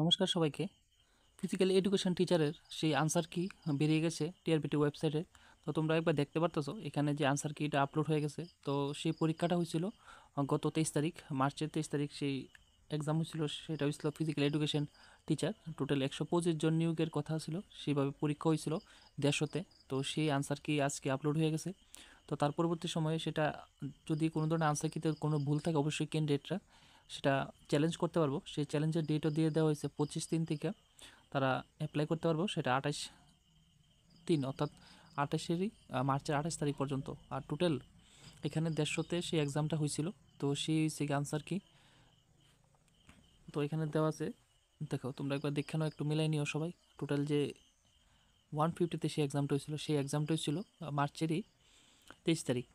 নমস্কার সবাইকে। Physical education টিচারের সেই আনসার কি বেরিয়ে গেছে টিআরবিটি ওয়েবসাইটে। তো তোমরা একবার দেখতে পারতেছো এখানে যে আনসার কিটা আপলোড হয়ে গেছে। তো সেই পরীক্ষাটা হয়েছিল গত 23 তারিখ, মার্চের 23 তারিখ সেই এক্সাম হয়েছিল। সেটা হয়েছিল ফিজিক্যাল এডুকেশন টিচার। টোটাল 125 জন নিয়োগের কথা ছিল, সেইভাবে পরীক্ষা হয়েছিল 150-তে। তো সেই আনসার কি আজকে আপলোড হয়ে গেছে। তো তার পরবর্তী সময়ে সেটা যদি কোনো ধরনের আনসার কিতে কোনো ভুল থাকে, অবশ্যই ক্যান্ডিডেটরা সেটা চ্যালেঞ্জ করতে পারবো। সেই চ্যালেঞ্জের ডেটও দিয়ে দেওয়া হয়েছে 25 দিন থেকে তারা অ্যাপ্লাই করতে পারবো, সেটা 28/3 অর্থাৎ মার্চের 28 তারিখ পর্যন্ত। আর টোটাল এখানে 150-তে সেই এক্সামটা হয়েছিল। তো সেই আনসার কি তো এখানে দেওয়া আছে, দেখো তোমরা একবার দেখে নাও, একটু মিলাই নিও সবাই। টোটাল যে 150-তে সেই এক্সামটা হয়েছিল, সেই এক্সামটা হয়েছিল মার্চেরই 23 তারিখ।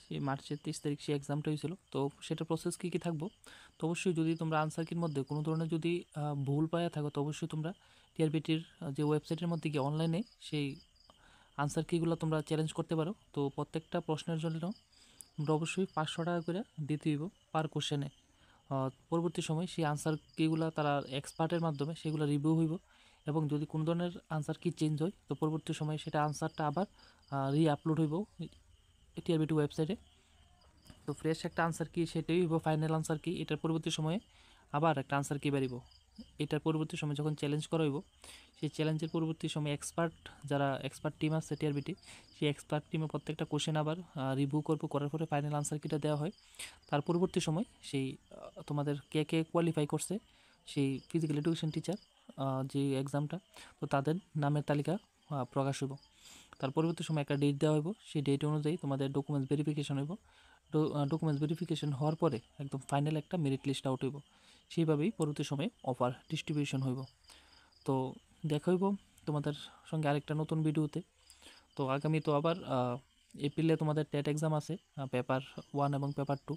সেই মার্চের 23 তারিখ সেই এক্সামটা হয়েছিল। তো সেটা প্রসেস কী কী থাকবো, তো অবশ্যই যদি তোমরা আনসার কির মধ্যে কোনো ধরনের যদি ভুল পাওয়া থাকো, তো অবশ্যই তোমরা টিআরবিটির যে ওয়েবসাইটের মধ্যে গিয়ে অনলাইনে সেই আনসার কিগুলো তোমরা চ্যালেঞ্জ করতে পারো। তো প্রত্যেকটা প্রশ্নের জন্য তোমরা অবশ্যই 500 টাকা করে দিতে হইব পার কোশ্চেনে। পরবর্তী সময় সেই আনসার কিগুলো তারা এক্সপার্টের মাধ্যমে সেগুলো রিভিউ হইব, এবং যদি কোনো ধরনের আনসার কি চেঞ্জ হয়, তো পরবর্তী সময়ে সেটা আনসারটা আবার আপলোড হইব টিআরবিটি ওয়েবসাইটে। তো ফ্রেশ একটা আনসার কি সেটাই হইব ফাইনাল আনসার কি। এটার পরবর্তী সময়ে আবার একটা আনসার কি বেরিব। এটার পরবর্তী সময় যখন চ্যালেঞ্জ করা হইব, সেই চ্যালেঞ্জের পরবর্তী সময় যারা এক্সপার্ট টিম আছে টিআরবিটি, সেই এক্সপার্ট টিমে প্রত্যেকটা কোশ্চেন আবার রিভিউ করবো, করার পরে ফাইনাল আনসার কিটা দেওয়া হয়। তার পরবর্তী সময় সেই তোমাদের কে কে কোয়ালিফাই করছে সেই ফিজিক্যাল এডুকেশন টিচার যে এক্সামটা, তো তাদের নামের তালিকা প্রকাশ হইব। তার পরবর্তী সময় একটা ডেট দেওয়া হইব, সেই ডেট অনুযায়ী তোমাদের ডকুমেন্টস ভেরিফিকেশন হইব। ডকুমেন্টস ভেরিফিকেশন হওয়ার পরে একদম ফাইনাল একটা মেরিট লিস্ট আউট হইব। সেইভাবেই পরবর্তী সময়ে অফার ডিস্ট্রিবিউশন হইব। তো দেখা হইব তোমাদের সঙ্গে আরেকটা নতুন ভিডিওতে। তো আগামী তো আবার এপ্রিলে তোমাদের টেট এক্সাম আছে, পেপার 1 এবং পেপার 2।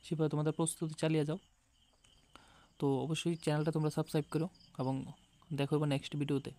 সেভাবে তোমাদের প্রস্তুতি চালিয়ে যাও। তো অবশ্যই চ্যানেলটা তোমরা সাবস্ক্রাইব করো, এবং দেখা হইব নেক্সট ভিডিওতে।